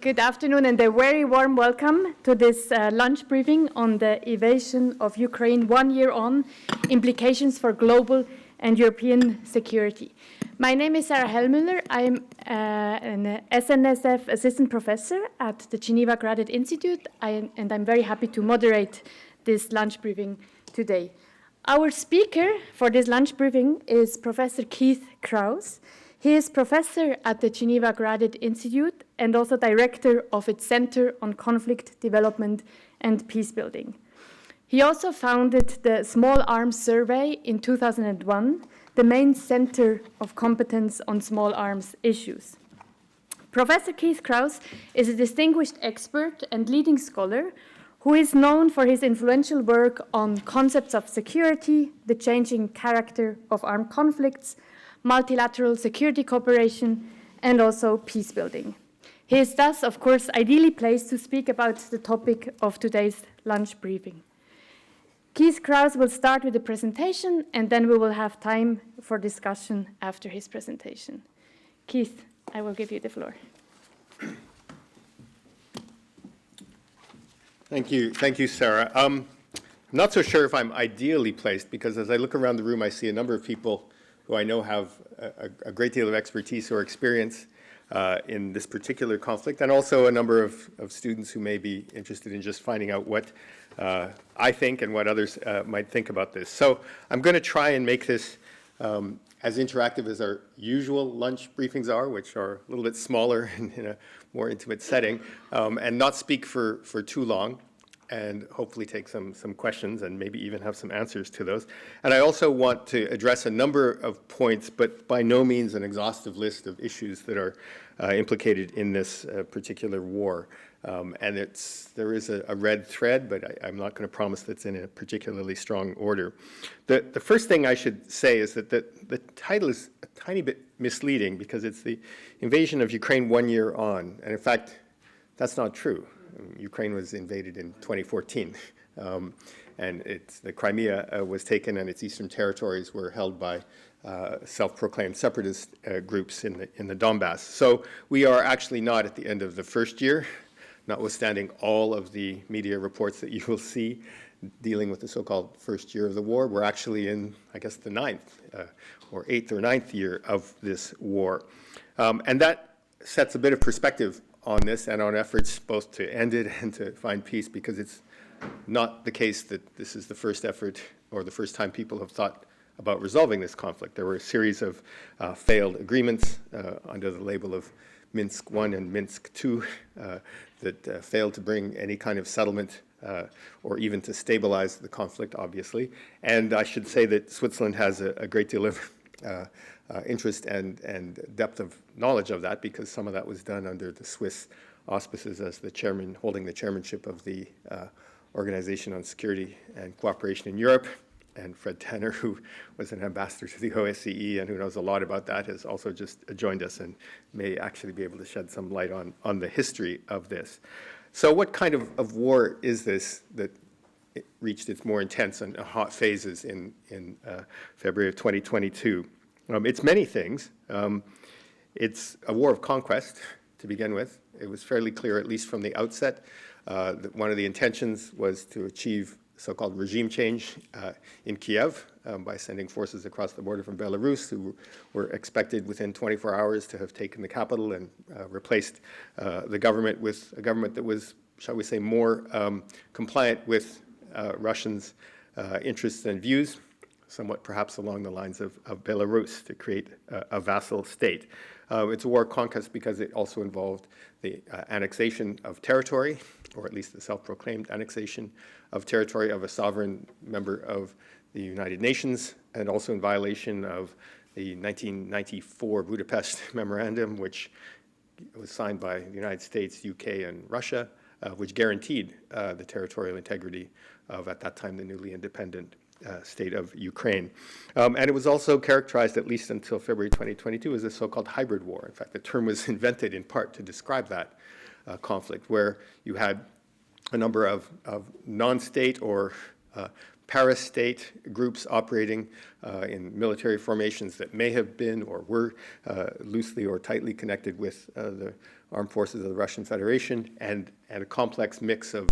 Good afternoon and a very warm welcome to this lunch briefing on the invasion of Ukraine 1 year on, implications for global and European security. My name is Sarah Hellmüller. I'm an SNSF assistant professor at the Geneva Graduate Institute, and I'm very happy to moderate this lunch briefing today. Our speaker for this lunch briefing is Professor Krause. He is professor at the Geneva Graduate Institute and also director of its Center on Conflict Development and Peacebuilding. He also founded the Small Arms Survey in 2001, the main center of competence on small arms issues. Professor Krause is a distinguished expert and leading scholar who is known for his influential work on concepts of security, the changing character of armed conflicts, multilateral security cooperation, and also peacebuilding. He is thus, of course, ideally placed to speak about the topic of today's lunch briefing. Krause will start with a presentation, and then we will have time for discussion after his presentation. Keith, I will give you the floor. Thank you, Sarah. I'm not so sure if I'm ideally placed, because as I look around the room, I see a number of people who I know have a great deal of expertise or experience in this particular conflict, and also a number of students who may be interested in just finding out what I think and what others might think about this. So I'm going to try and make this as interactive as our usual lunch briefings are, which are a little bit smaller and in a more intimate setting, and not speak for too long, and hopefully take some questions and maybe even have some answers to those. And I also want to address a number of points, but by no means an exhaustive list of issues that are implicated in this particular war. And there is a red thread, but I'm not going to promise that's in a particularly strong order. The first thing I should say is that the title is a tiny bit misleading, because it's the invasion of Ukraine 1 year on. And in fact, that's not true. Ukraine was invaded in 2014, and the Crimea was taken, and its eastern territories were held by self-proclaimed separatist groups in the Donbass. So we are actually not at the end of the first year, notwithstanding all of the media reports that you will see dealing with the so-called first year of the war. We're actually in, I guess, the 8th or 9th year of this war. And that sets a bit of perspective on this and on efforts both to end it and to find peace, because it's not the case that this is the first effort or the first time people have thought about resolving this conflict. There were a series of failed agreements under the label of Minsk I and Minsk II that failed to bring any kind of settlement or even to stabilize the conflict, obviously. And I should say that Switzerland has a great deal of interest and depth of knowledge of that, because some of that was done under the Swiss auspices as the chairman, holding the chairmanship of the Organization on Security and Cooperation in Europe. And Fred Tanner, who was an ambassador to the OSCE and who knows a lot about that, has also just joined us and may actually be able to shed some light on the history of this. So what kind of war is this that it reached its more intense and hot phases in February of 2022? It's many things. It's a war of conquest, to begin with. It was fairly clear, at least from the outset, that one of the intentions was to achieve so-called regime change in Kiev by sending forces across the border from Belarus, who were expected within 24 hours to have taken the capital and replaced the government with a government that was, shall we say, more compliant with Russians' interests and views, somewhat perhaps along the lines of Belarus, to create a vassal state. It's a war of conquest because it also involved the annexation of territory, or at least the self-proclaimed annexation of territory of a sovereign member of the United Nations, and also in violation of the 1994 Budapest Memorandum, which was signed by the United States, UK, and Russia, which guaranteed the territorial integrity of, at that time, the newly independent state of Ukraine. And it was also characterized, at least until February 2022, as a so-called hybrid war. In fact, the term was invented in part to describe that conflict, where you had a number of non-state or parastate groups operating in military formations that may have been or were loosely or tightly connected with the armed forces of the Russian Federation, and a complex mix of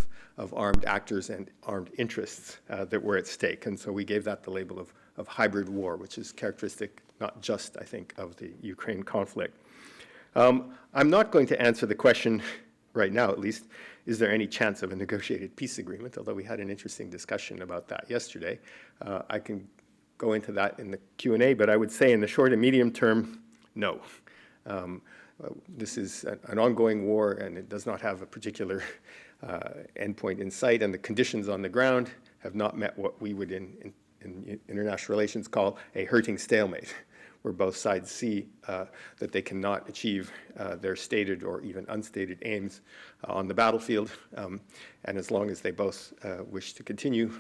armed actors and armed interests that were at stake. And so we gave that the label of hybrid war, which is characteristic not just, I think, of the Ukraine conflict. I'm not going to answer the question right now, at least, is there any chance of a negotiated peace agreement, although we had an interesting discussion about that yesterday. I can go into that in the Q&A, but I would say in the short and medium term, no. This is an ongoing war, and it does not have a particular endpoint in sight, and the conditions on the ground have not met what we would in international relations call a hurting stalemate, where both sides see that they cannot achieve their stated or even unstated aims on the battlefield. And as long as they both wish to continue,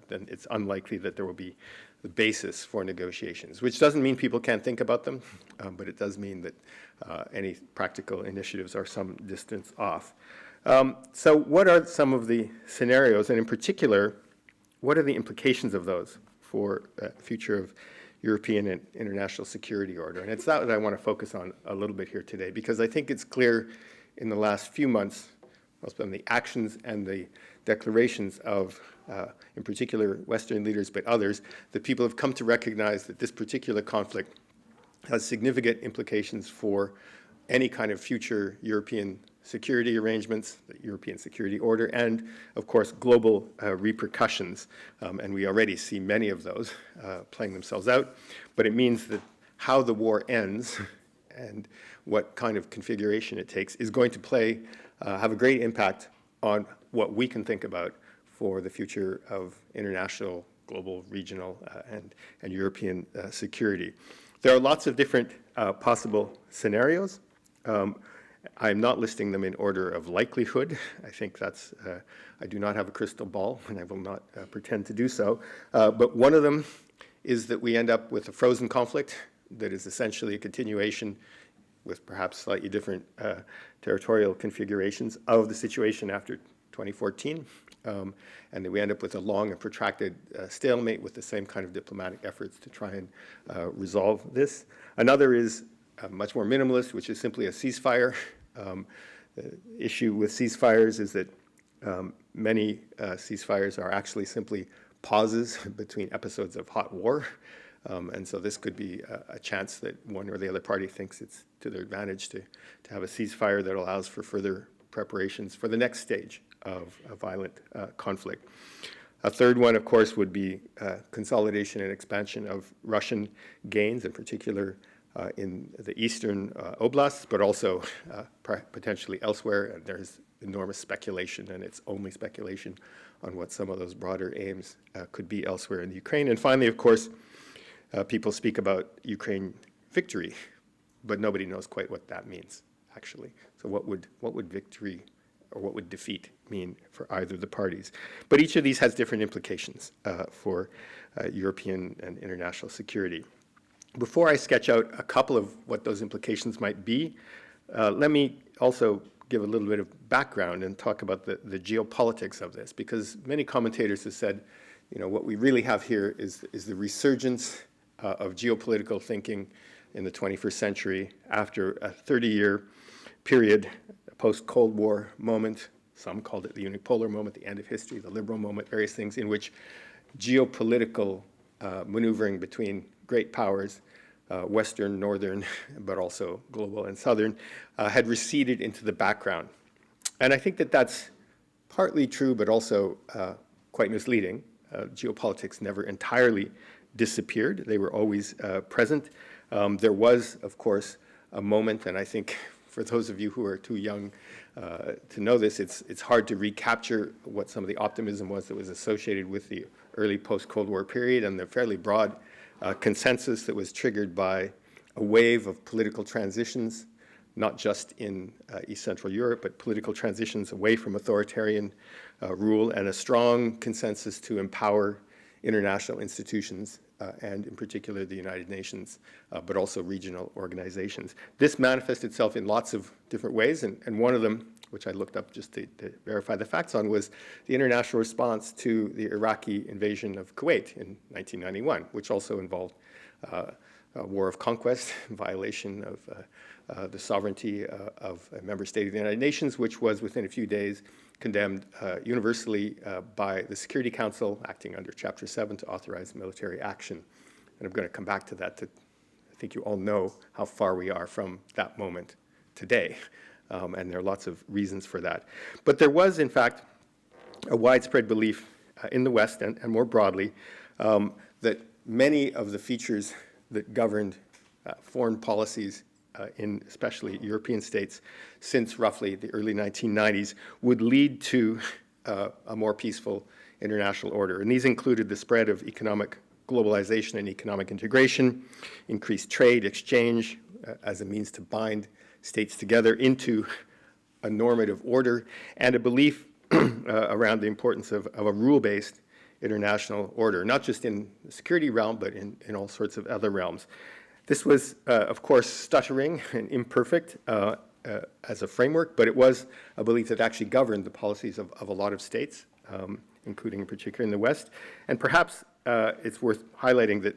then it's unlikely that there will be the basis for negotiations, which doesn't mean people can't think about them, but it does mean that any practical initiatives are some distance off. So what are some of the scenarios, and in particular, what are the implications of those for the future of European and international security order? And it's that I want to focus on a little bit here today, because I think it's clear in the last few months, both from the actions and the declarations of, in particular, Western leaders, but others, that people have come to recognize that this particular conflict has significant implications for any kind of future European security arrangements, the European security order, and, of course, global repercussions. And we already see many of those playing themselves out. But it means that how the war ends and what kind of configuration it takes is going to have a great impact on what we can think about for the future of international, global, regional, and European security. There are lots of different possible scenarios. I'm not listing them in order of likelihood. I think I do not have a crystal ball, and I will not pretend to do so. But one of them is that we end up with a frozen conflict that is essentially a continuation with perhaps slightly different territorial configurations of the situation after 2014, and that we end up with a long and protracted stalemate with the same kind of diplomatic efforts to try and resolve this. Another is much more minimalist, which is simply a ceasefire. The issue with ceasefires is that many ceasefires are actually simply pauses between episodes of hot war. And so this could be a chance that one or the other party thinks it's to their advantage to have a ceasefire that allows for further preparations for the next stage of a violent conflict. A third one, of course, would be consolidation and expansion of Russian gains, in particular in the eastern oblasts, but also potentially elsewhere. And there's enormous speculation, and it's only speculation on what some of those broader aims could be elsewhere in the Ukraine. And finally, of course, people speak about Ukraine victory, but nobody knows quite what that means, actually. So what would victory or what would defeat mean for either of the parties? But each of these has different implications for European and international security. Before I sketch out a couple of what those implications might be, let me also give a little bit of background and talk about the geopolitics of this, because many commentators have said, what we really have here is the resurgence of geopolitical thinking in the 21st century after a 30-year period, a post-Cold War moment. Some called it the unipolar moment, the end of history, the liberal moment, various things in which geopolitical maneuvering between great powers, Western, Northern, but also global and Southern, had receded into the background. And I think that that's partly true, but also quite misleading. Geopolitics never entirely disappeared. They were always present. There was, of course, a moment, and I think for those of you who are too young to know this, it's hard to recapture what some of the optimism was that was associated with the early post-Cold War period and the fairly broad consensus that was triggered by a wave of political transitions, not just in East Central Europe, but political transitions away from authoritarian rule, and a strong consensus to empower international institutions, and in particular the United Nations, but also regional organizations. This manifests itself in lots of different ways, and one of them which I looked up just to verify the facts on, was the international response to the Iraqi invasion of Kuwait in 1991, which also involved a war of conquest, violation of the sovereignty of a member state of the United Nations, which was within a few days condemned universally by the Security Council, acting under Chapter 7 to authorize military action. And I'm going to come back to that. I think you all know how far we are from that moment today, and there are lots of reasons for that. But there was, in fact, a widespread belief in the West and more broadly that many of the features that governed foreign policies in especially European states since roughly the early 1990s would lead to a more peaceful international order. And these included the spread of economic globalization and economic integration, increased trade, exchange as a means to bind states together into a normative order, and a belief around the importance of a rule-based international order, not just in the security realm, but in all sorts of other realms. This was, of course, stuttering and imperfect as a framework, but it was a belief that actually governed the policies of a lot of states, including in particular in the West. And perhaps it's worth highlighting that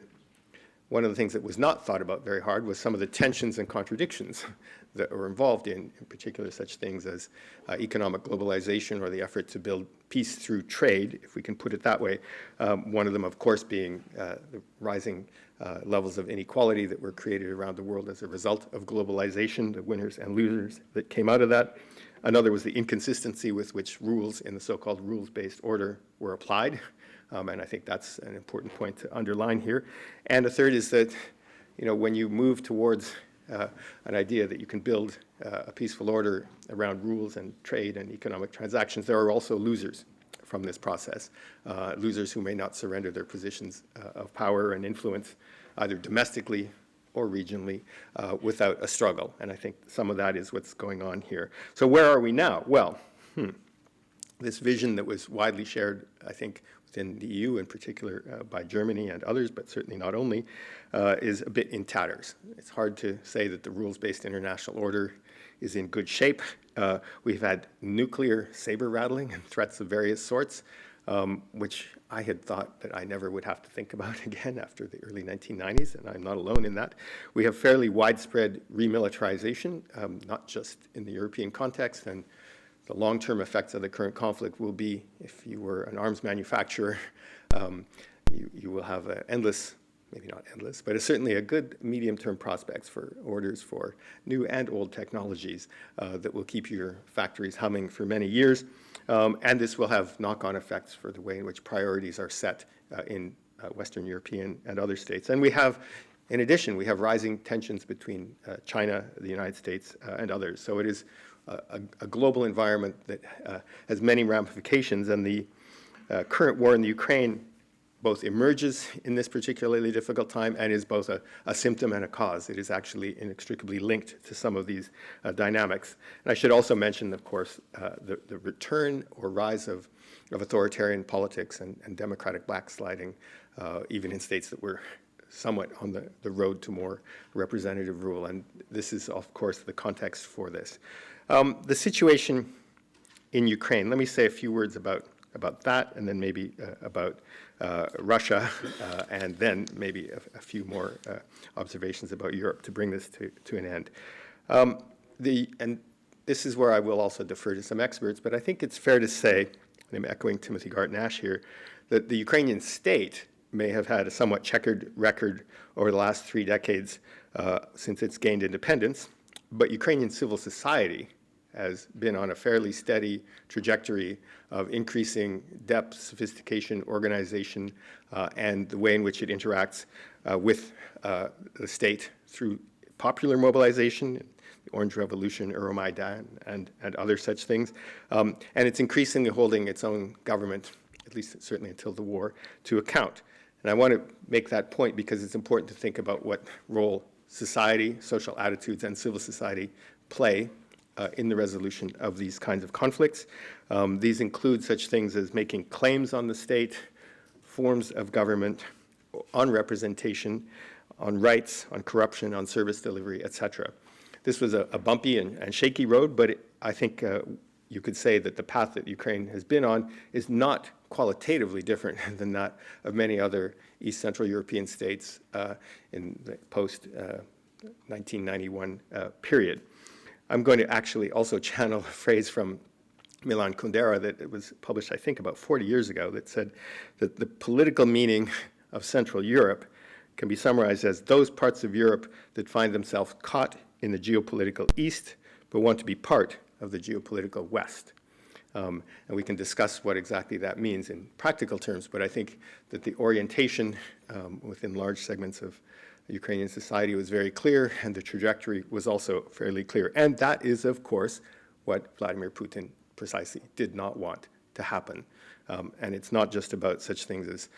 one of the things that was not thought about very hard was some of the tensions and contradictions that were involved in particular such things as economic globalization or the effort to build peace through trade, if we can put it that way. One of them, of course, being the rising levels of inequality that were created around the world as a result of globalization, the winners and losers that came out of that. Another was the inconsistency with which rules in the so-called rules-based order were applied. And I think that's an important point to underline here. And a third is that, when you move towards an idea that you can build a peaceful order around rules and trade and economic transactions, there are also losers from this process, losers who may not surrender their positions of power and influence, either domestically or regionally, without a struggle. And I think some of that is what's going on here. So where are we now? Well, this vision that was widely shared, I think, within the EU, in particular by Germany and others, but certainly not only, is a bit in tatters. It's hard to say that the rules-based international order is in good shape. We've had nuclear saber rattling and threats of various sorts, which I had thought that I never would have to think about again after the early 1990s, and I'm not alone in that. We have fairly widespread remilitarization, not just in the European context, and the long-term effects of the current conflict will be, if you were an arms manufacturer, you will have endless, maybe not endless, but certainly a good medium-term prospects for orders for new and old technologies that will keep your factories humming for many years. And this will have knock-on effects for the way in which priorities are set in Western European and other states. And we have, in addition, we have rising tensions between China, the United States, and others. So it is a global environment that has many ramifications, and the current war in the Ukraine both emerges in this particularly difficult time and is both a symptom and a cause. It is actually inextricably linked to some of these dynamics. And I should also mention, of course, the return or rise of authoritarian politics and democratic backsliding, even in states that were somewhat on the road to more representative rule. And this is, of course, the context for this. The situation in Ukraine, let me say a few words about that, and then maybe about Russia, and then maybe a few more observations about Europe to bring this to an end. And this is where I will also defer to some experts, but I think it's fair to say, and I'm echoing Timothy Garton-Ash here, that the Ukrainian state may have had a somewhat checkered record over the last 3 decades since it's gained independence, but Ukrainian civil society has been on a fairly steady trajectory of increasing depth, sophistication, organization, and the way in which it interacts with the state through popular mobilization, the Orange Revolution, Euromaidan, and other such things. And it's increasingly holding its own government, at least certainly until the war, to account. And I want to make that point because it's important to think about what role society, social attitudes, and civil society play in the resolution of these kinds of conflicts. These include such things as making claims on the state, forms of government, on representation, on rights, on corruption, on service delivery, etc. This was a bumpy and shaky road, but I think you could say that the path that Ukraine has been on is not qualitatively different than that of many other East Central European states in the post-1991 period. I'm going to actually also channel a phrase from Milan Kundera that was published, I think, about 40 years ago that said that the political meaning of Central Europe can be summarized as those parts of Europe that find themselves caught in the geopolitical East but want to be part of the geopolitical West. And we can discuss what exactly that means in practical terms, but I think that the orientation within large segments of Ukrainian society was very clear, and the trajectory was also fairly clear. And that is, of course, what Vladimir Putin precisely did not want to happen. And it's not just about such things as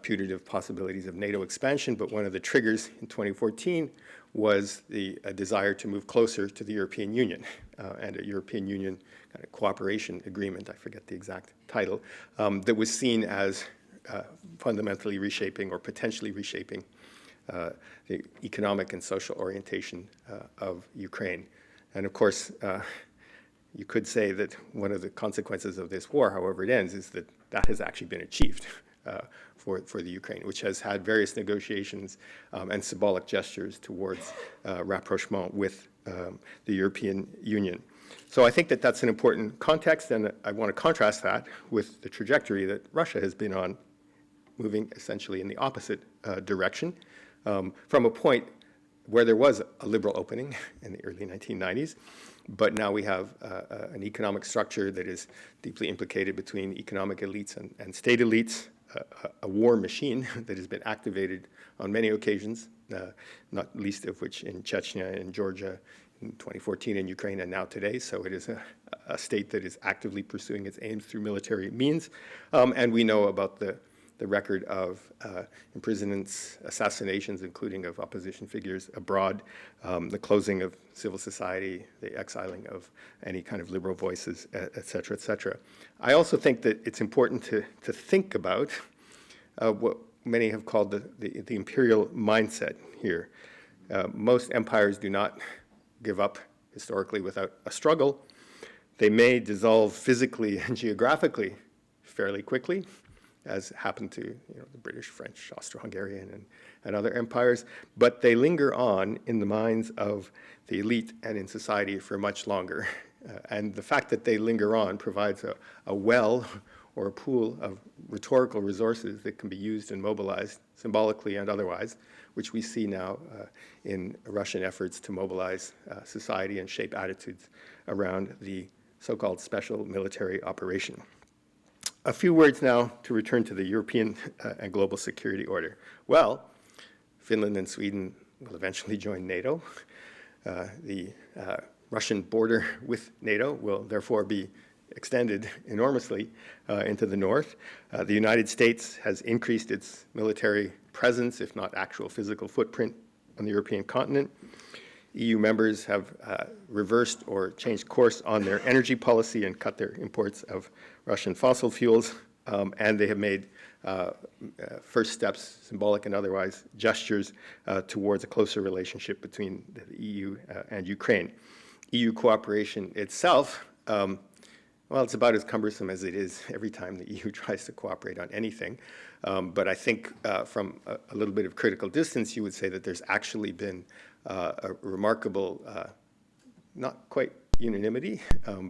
putative possibilities of NATO expansion, but one of the triggers in 2014 was the desire to move closer to the European Union and a European Union kind of cooperation agreement, I forget the exact title, that was seen as fundamentally reshaping or potentially reshaping the economic and social orientation of Ukraine. And of course, you could say that one of the consequences of this war, however it ends, is that that has actually been achieved for the Ukraine, which has had various negotiations and symbolic gestures towards rapprochement with the European Union. So I think that that's an important context, and I want to contrast that with the trajectory that Russia has been on, moving essentially in the opposite direction, from a point where there was a liberal opening in the early 1990s, but now we have an economic structure that is deeply implicated between economic elites and state elites, a war machine that has been activated on many occasions, not least of which in Chechnya and Georgia in 2014 in Ukraine and now today. So it is a state that is actively pursuing its aims through military means. And we know about the record of imprisonments, assassinations, including of opposition figures abroad, the closing of civil society, the exiling of any kind of liberal voices, et cetera, et cetera. I also think that it's important to think about what many have called the imperial mindset here. Most empires do not give up historically without a struggle. They may dissolve physically and geographically fairly quickly, as happened to the British, French, Austro-Hungarian, and other empires, but they linger on in the minds of the elite and in society for much longer. And the fact that they linger on provides a well or a pool of rhetorical resources that can be used and mobilized symbolically and otherwise, which we see now in Russian efforts to mobilize society and shape attitudes around the so-called special military operation. A few words now to return to the European and global security order. Well, Finland and Sweden will eventually join NATO. The Russian border with NATO will therefore be extended enormously into the north. The United States has increased its military presence, if not actual physical footprint, on the European continent. EU members have reversed or changed course on their energy policy and cut their imports of Russian fossil fuels, and they have made first steps, symbolic and otherwise, gestures towards a closer relationship between the EU and Ukraine. EU cooperation itself, well, it's about as cumbersome as it is every time the EU tries to cooperate on anything. But I think from a little bit of critical distance, you would say that there's actually been a remarkable, not quite unanimity,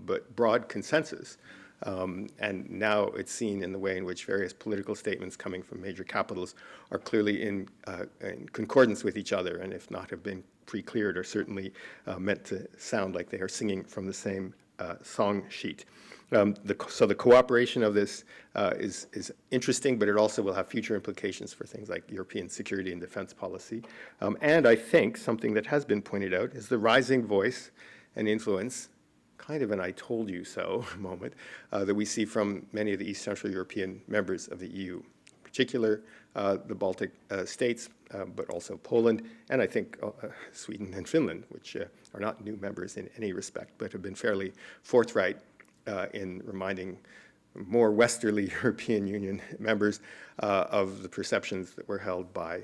but broad consensus. And now it's seen in the way in which various political statements coming from major capitals are clearly in concordance with each other, and if not have been pre-cleared, are meant to sound like they are singing from the same song sheet. So the cooperation of this is interesting, but it also will have future implications for things like European security and defense policy. And I think something that has been pointed out is the rising voice and influence, kind of an I told you so moment, that we see from many of the East Central European members of the EU, in particular the Baltic states, but also Poland, and I think Sweden and Finland, which are not new members in any respect, but have been fairly forthright in reminding more westerly European Union members of the perceptions that were held by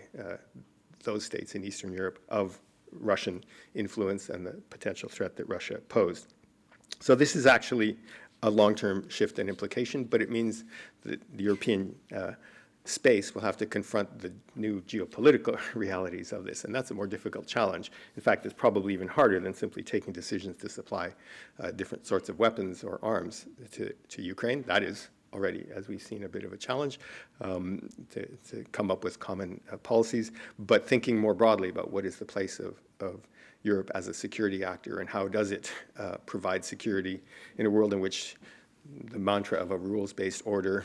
those states in Eastern Europe of Russian influence and the potential threat that Russia posed. So this is actually a long-term shift in implication, but it means that the European space will have to confront the new geopolitical realities of this, and that's a more difficult challenge. In fact, it's probably even harder than simply taking decisions to supply different sorts of weapons or arms to Ukraine. That is already, as we've seen, a bit of a challenge to come up with common policies, but thinking more broadly about what is the place of Europe as a security actor and how does it provide security in a world in which the mantra of a rules-based order,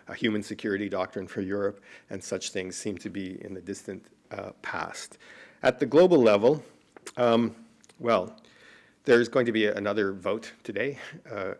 a human security doctrine for Europe, and such things seem to be in the distant past. At the global level, well, there's going to be another vote today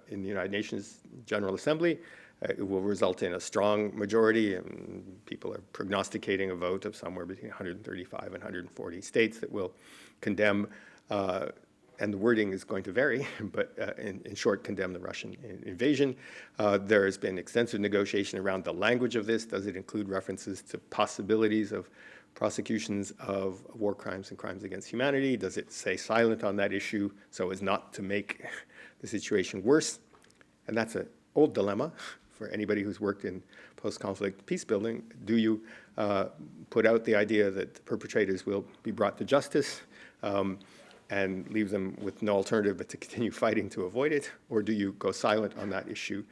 in the United Nations General Assembly. It will result in a strong majority, and people are prognosticating a vote of somewhere between 135 and 140 states that will condemn, and the wording is going to vary, but in short, condemn the Russian invasion. There has been extensive negotiation around the language of this. Does it include references to possibilities of prosecutions of war crimes and crimes against humanity? Does it stay silent on that issue so as not to make the situation worse? And that's an old dilemma for anybody who's worked in post-conflict peace building. Do you put out the idea that the perpetrators will be brought to justice and leave them with no alternative but to continue fighting to avoid it? Or do you go silent on that issue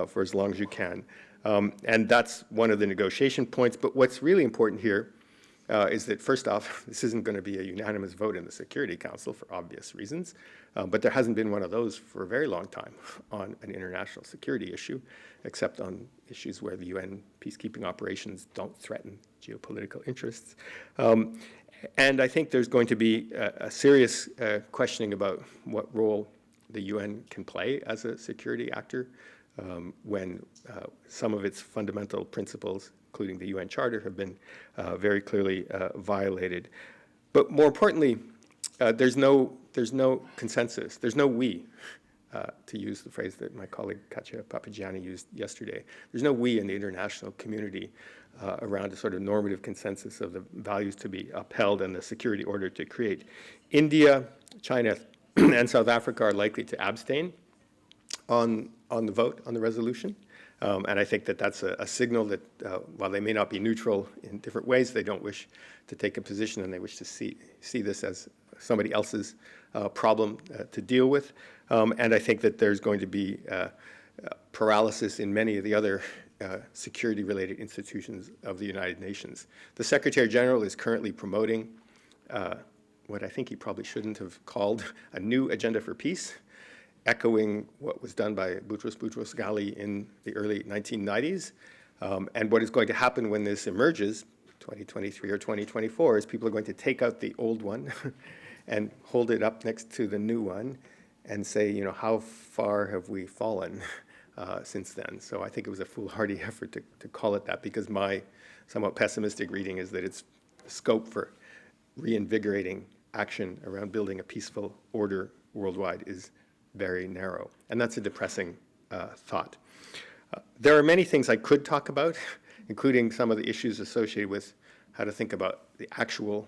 for as long as you can? And that's one of the negotiation points. But what's really important here is that, first off, this isn't going to be a unanimous vote in the Security Council for obvious reasons, but there hasn't been one of those for a very long time on an international security issue, except on issues where the UN peacekeeping operations don't threaten geopolitical interests. And I think there's going to be a serious questioning about what role the UN can play as a security actor when some of its fundamental principles, including the UN Charter, have been very clearly violated. But more importantly, there's no consensus. There's no we, to use the phrase that my colleague Katja Papagianni used yesterday. There's no we in the international community around a sort of normative consensus of the values to be upheld and the security order to create. India, China, and South Africa are likely to abstain on the vote on the resolution. And I think that that's a signal that while they may not be neutral in different ways, they don't wish to take a position and they wish to see this as somebody else's problem to deal with. And I think that there's going to be paralysis in many of the other security-related institutions of the United Nations. The Secretary General is currently promoting what I think he probably shouldn't have called a new agenda for peace, echoing what was done by Boutros Boutros-Ghali in the early 1990s. And what is going to happen when this emerges, 2023 or 2024, is people are going to take out the old one and hold it up next to the new one and say, you know, how far have we fallen since then? So I think it was a foolhardy effort to call it that, because my somewhat pessimistic reading is that its scope for reinvigorating action around building a peaceful order worldwide is very narrow. And that's a depressing thought. There are many things I could talk about, including some of the issues associated with how to think about the actual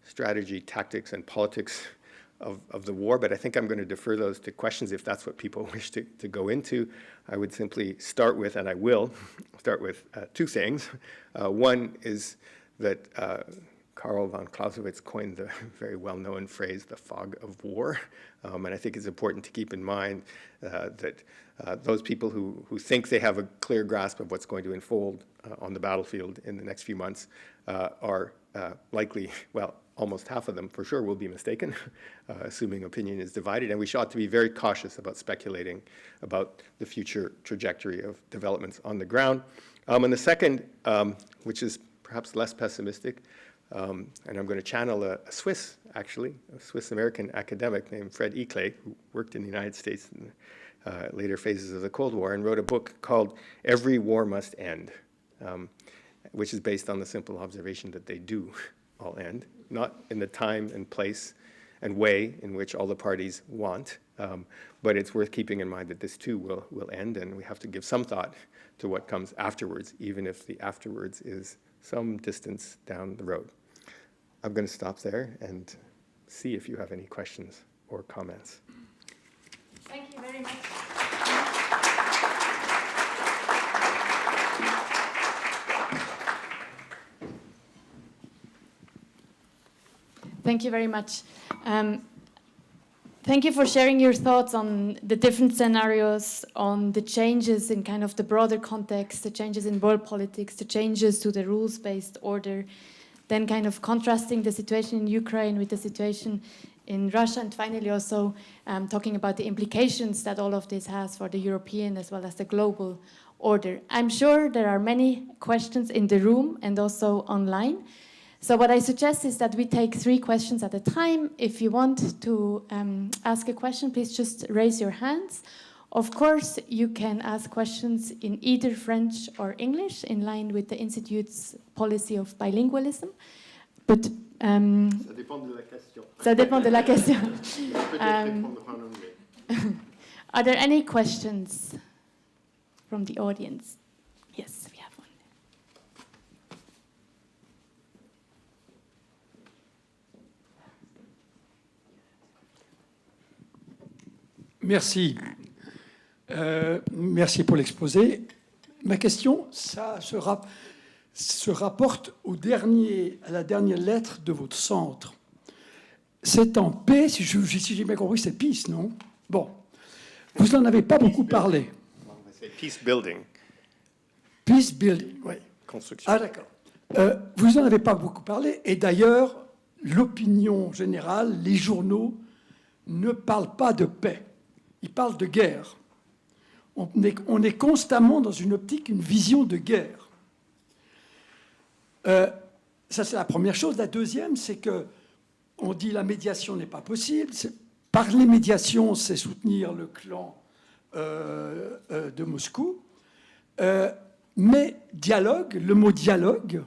strategy, tactics, and politics of the war, but I think I'm going to defer those to questions if that's what people wish to go into. I would simply start with, and I will start with two things. One is that Karl von Clausewitz coined the very well-known phrase, the fog of war. And I think it's important to keep in mind that those people who think they have a clear grasp of what's going to unfold on the battlefield in the next few months are likely, well, almost half of them for sure will be mistaken, assuming opinion is divided. And we ought to be very cautious about speculating about the future trajectory of developments on the ground. And the second, which is perhaps less pessimistic, and I'm going to channel a Swiss-American academic named Fred Eclay, who worked in the United States in later phases of the Cold War and wrote a book called Every War Must End, which is based on the simple observation that they do all end, not in the time and place and way in which all the parties want, but it's worth keeping in mind that this too will end, and we have to give some thought to what comes afterwards, even if the afterwards is some distance down the road. I'm going to stop there and see if you have any questions or comments. Thank you very much. Thank you very much. Thank you for sharing your thoughts on the different scenarios, on the changes in kind of the broader context, the changes in world politics, the changes to the rules-based order, then kind of contrasting the situation in Ukraine with the situation in Russia, and finally also talking about the implications that all of this has for the European as well as the global order. I'm sure there are many questions in the room and also online. So what I suggest is that we take 3 questions at a time. If you want to ask a question, please just raise your hands. Of course, you can ask questions in either French or English, in line with the Institute's policy of bilingualism. But Ça dépend de la question. ça dépend de la question. Peut-être répondre en anglais. Are there any questions from the audience? Yes, we have one. Merci. Merci pour l'exposé. Ma question, ça se rapporte à la dernière lettre de votre centre. C'est en paix, si j'ai bien compris, c'est peace, non? Bon. Vous n'en avez pas beaucoup parlé. Peace building. Peace building, oui. Construction. Ah, d'accord. Vous n'en avez pas beaucoup parlé. Et d'ailleurs, l'opinion générale, les journaux, ne parlent pas de paix. Ils parlent de guerre. On est constamment dans une optique, une vision de guerre. Ça, c'est la première chose. La deuxième, c'est que on dit la médiation n'est pas possible. Parler médiation, c'est soutenir le clan de Moscou. Mais dialogue, le mot dialogue,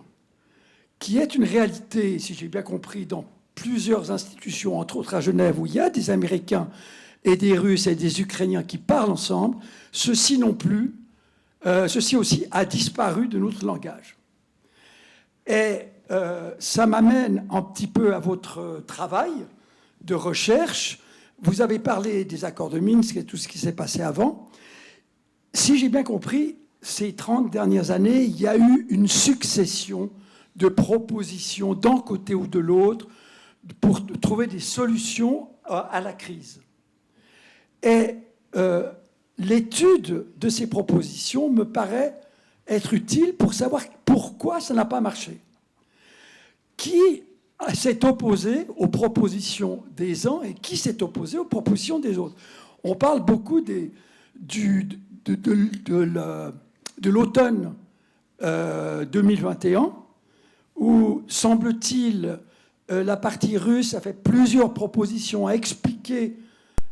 qui est une réalité, si j'ai bien compris, dans plusieurs institutions, entre autres à Genève, où il y a des Américains et des Russes et des Ukrainiens qui parlent ensemble, ceci non plus, ceci aussi a disparu de notre langage. Et ça m'amène un petit peu à votre travail de recherche. Vous avez parlé des accords de Minsk et tout ce qui s'est passé avant. Si j'ai bien compris, ces 30 dernières années, il y a eu une succession de propositions d'un côté ou de l'autre pour trouver des solutions à la crise. Et l'étude de ces propositions me paraît être utile pour savoir pourquoi ça n'a pas marché. Qui s'est opposé aux propositions des uns et qui s'est opposé aux propositions des autres? On parle beaucoup de l'automne 2021, où, semble-t-il, la partie russe a fait plusieurs propositions à expliquer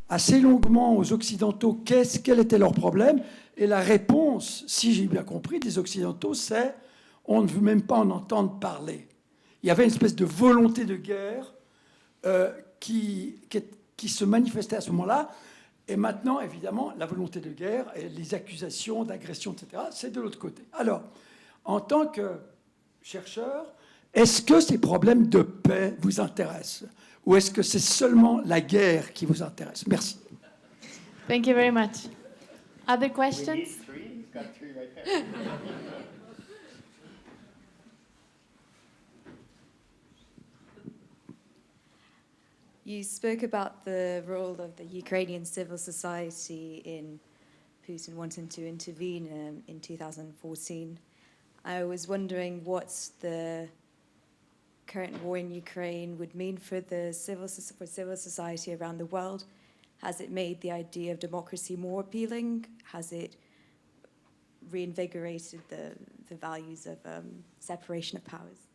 assez longuement aux Occidentaux quel était leur problème. Et la réponse, si j'ai bien compris, des Occidentaux, c'est on ne veut même pas en entendre parler. Il y avait une espèce de volonté de guerre qui se manifestait à ce moment-là. Et maintenant, évidemment, la volonté de guerre et les accusations d'agression, etc., c'est de l'autre côté. Alors, en tant que chercheur, est-ce que ces problèmes de paix vous intéressent? Ou est-ce que c'est seulement la guerre qui vous intéresse? Merci. Thank you very much. Other questions? We need 3. He's got 3 right there. You spoke about the role of the Ukrainian civil society in Putin wanting to intervene in 2014. I was wondering what the current war in Ukraine would mean for civil society around the world. Has it made the idea of democracy more appealing? Has it reinvigorated the values of separation of powers?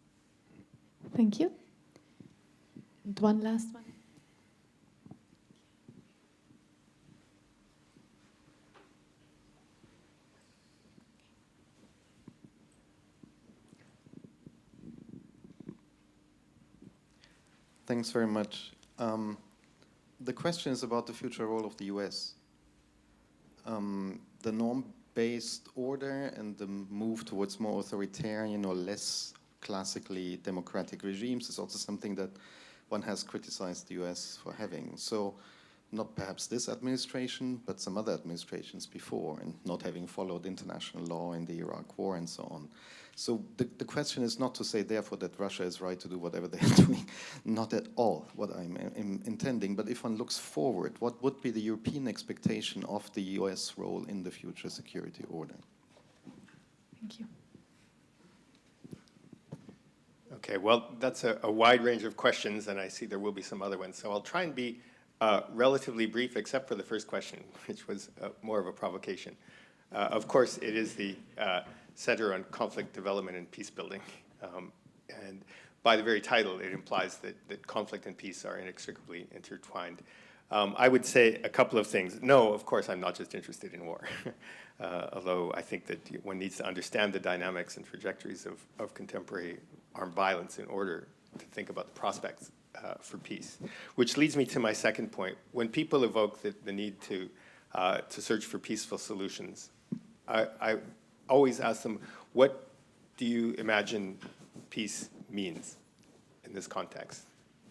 Thank you. And one last one. Thanks very much. The question is about the future role of the US. The norm-based order and the move towards more authoritarian or less classically democratic regimes is also something that one has criticized the US for having. So not perhaps this administration, but some other administrations before, and not having followed international law in the Iraq War and so on. So the question is not to say, therefore, that Russia is right to do whatever they're doing. Not at all what I'm intending. But if one looks forward, what would be the European expectation of the US role in the future security order? Thank you. Okay, well, that's a wide range of questions, and I see there will be some other ones. So I'll try and be relatively brief, except for the first question, which was more of a provocation. Of course, it is the Center on Conflict Development and Peace Building. And by the very title, it implies that conflict and peace are inextricably intertwined. I would say a couple of things. No, of course, I'm not just interested in war. Although I think that one needs to understand the dynamics and trajectories of contemporary armed violence in order to think about the prospects for peace. Which leads me to my second point. When people evoke the need to search for peaceful solutions, I always ask them, what do you imagine peace means in this context?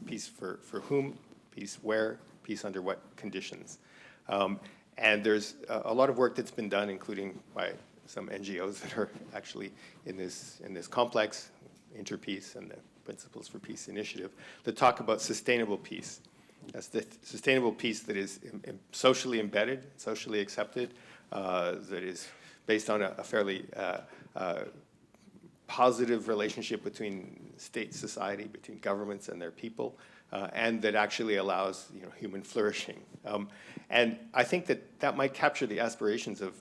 Peace for whom? Peace where? Peace under what conditions? And there's a lot of work that's been done, including by some NGOs that are actually in this complex, Interpeace and the Principles for Peace Initiative, that talk about sustainable peace. That's the sustainable peace that is socially embedded, socially accepted, that is based on a fairly positive relationship between state society, between governments and their people, and that actually allows human flourishing. And I think that might capture the aspirations of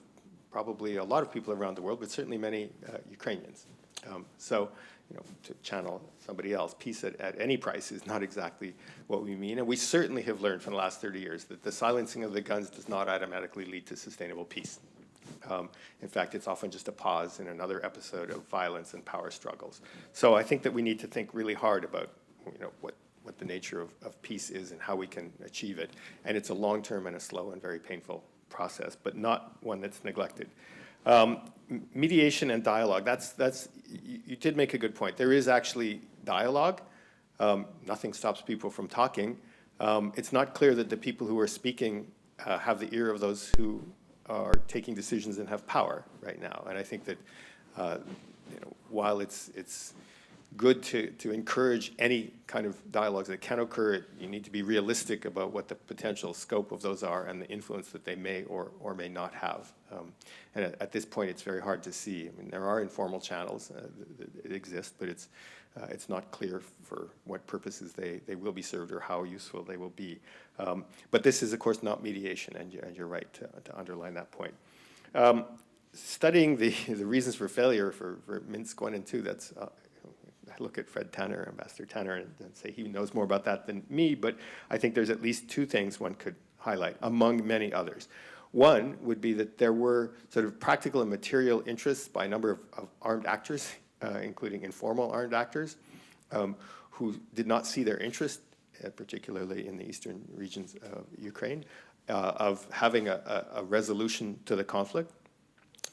probably a lot of people around the world, but certainly many Ukrainians. So, to channel somebody else, peace at any price is not exactly what we mean. And we certainly have learned from the last 30 years that the silencing of the guns does not automatically lead to sustainable peace. In fact, it's often just a pause in another episode of violence and power struggles. So I think that we need to think really hard about what the nature of peace is and how we can achieve it. And it's a long-term and a slow and very painful process, but not one that's neglected. Mediation and dialogue, you did make a good point. There is actually dialogue. Nothing stops people from talking. It's not clear that the people who are speaking have the ear of those who are taking decisions and have power right now. And I think that while it's good to encourage any kind of dialogues that can occur, you need to be realistic about what the potential scope of those are and the influence that they may or may not have. And at this point, it's very hard to see. I mean, there are informal channels that exist, but it's not clear for what purposes they will be served or how useful they will be. But this is, of course, not mediation, and you're right to underline that point. Studying the reasons for failure for Minsk 1 and 2, that's I look at Fred Tanner, Ambassador Tanner, and say he knows more about that than me, but I think there's at least two things one could highlight, among many others. One would be that there were sort of practical and material interests by a number of armed actors, including informal armed actors, who did not see their interest, particularly in the eastern regions of Ukraine, of having a resolution to the conflict,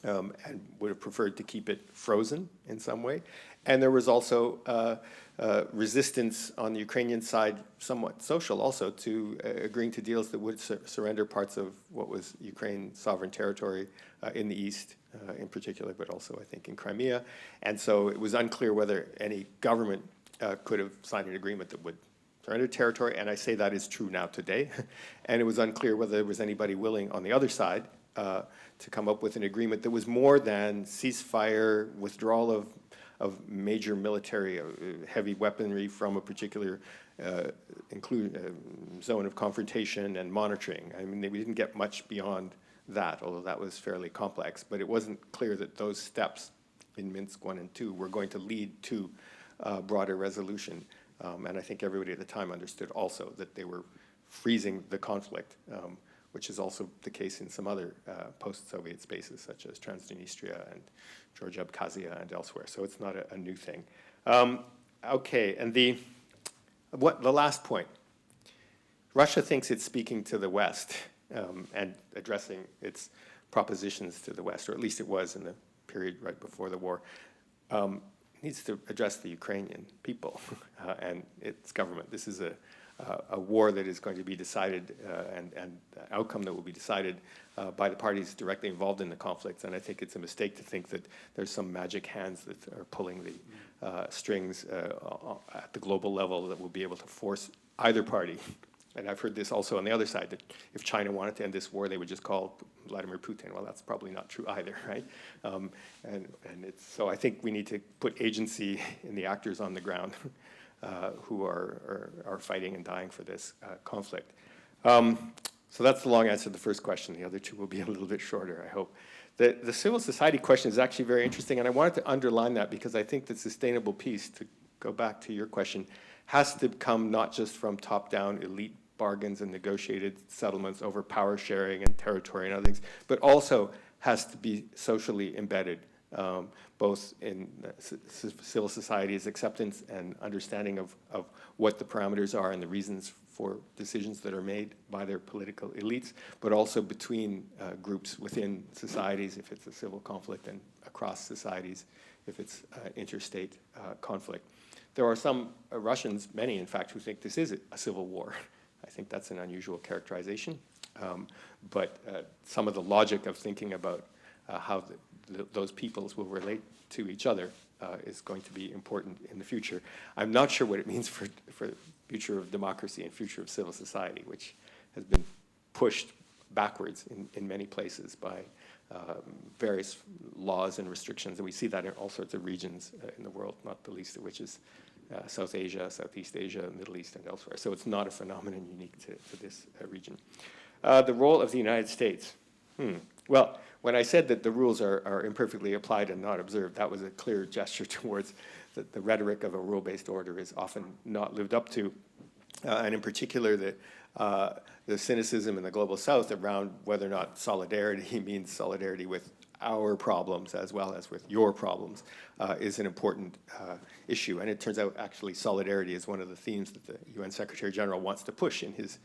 and would have preferred to keep it frozen in some way. And there was also resistance on the Ukrainian side, somewhat social also, to agreeing to deals that would surrender parts of what was Ukraine's sovereign territory in the east, in particular, but also, I think, in Crimea. And so it was unclear whether any government could have signed an agreement that would surrender territory, and I say that is true now today. And it was unclear whether there was anybody willing on the other side to come up with an agreement that was more than ceasefire, withdrawal of major military, heavy weaponry from a particular zone of confrontation and monitoring. I mean, we didn't get much beyond that, although that was fairly complex. But it wasn't clear that those steps in Minsk 1 and 2 were going to lead to broader resolution. And I think everybody at the time understood also that they were freezing the conflict, which is also the case in some other post-Soviet spaces, such as Transnistria and Georgia, Abkhazia, and elsewhere. So it's not a new thing. Okay, and the last point. Russia thinks it's speaking to the West and addressing its propositions to the West, or at least it was in the period right before the war. Needs to address the Ukrainian people and its government. This is a war that is going to be decided and outcome that will be decided by the parties directly involved in the conflicts. And I think it's a mistake to think that there's some magic hands that are pulling the strings at the global level that will be able to force either party. And I've heard this also on the other side, that if China wanted to end this war, they would just call Vladimir Putin. Well, that's probably not true either, right? So I think we need to put agency in the actors on the ground who are fighting and dying for this conflict. So that's the long answer to the first question. The other two will be a little bit shorter, I hope. The civil society question is actually very interesting, and I wanted to underline that because I think that sustainable peace, to go back to your question, has to come not just from top-down elite bargains and negotiated settlements over power sharing and territory and other things, but also has to be socially embedded, both in civil society's acceptance and understanding of what the parameters are and the reasons for decisions that are made by their political elites, but also between groups within societies, if it's a civil conflict, and across societies, if it's interstate conflict. There are some Russians, many in fact, who think this is a civil war. I think that's an unusual characterization. But some of the logic of thinking about how those peoples will relate to each other is going to be important in the future. I'm not sure what it means for the future of democracy and future of civil society, which has been pushed backwards in many places by various laws and restrictions. And we see that in all sorts of regions in the world, not the least of which is South Asia, Southeast Asia, Middle East, and elsewhere. So it's not a phenomenon unique to this region. The role of the United States. Well, when I said that the rules are imperfectly applied and not observed, that was a clear gesture towards the rhetoric of a rule-based order is often not lived up to. And in particular, the cynicism in the Global South around whether or not solidarity means solidarity with our problems as well as with your problems is an important issue. And it turns out actually solidarity is one of the themes that the UN Secretary General wants to push in his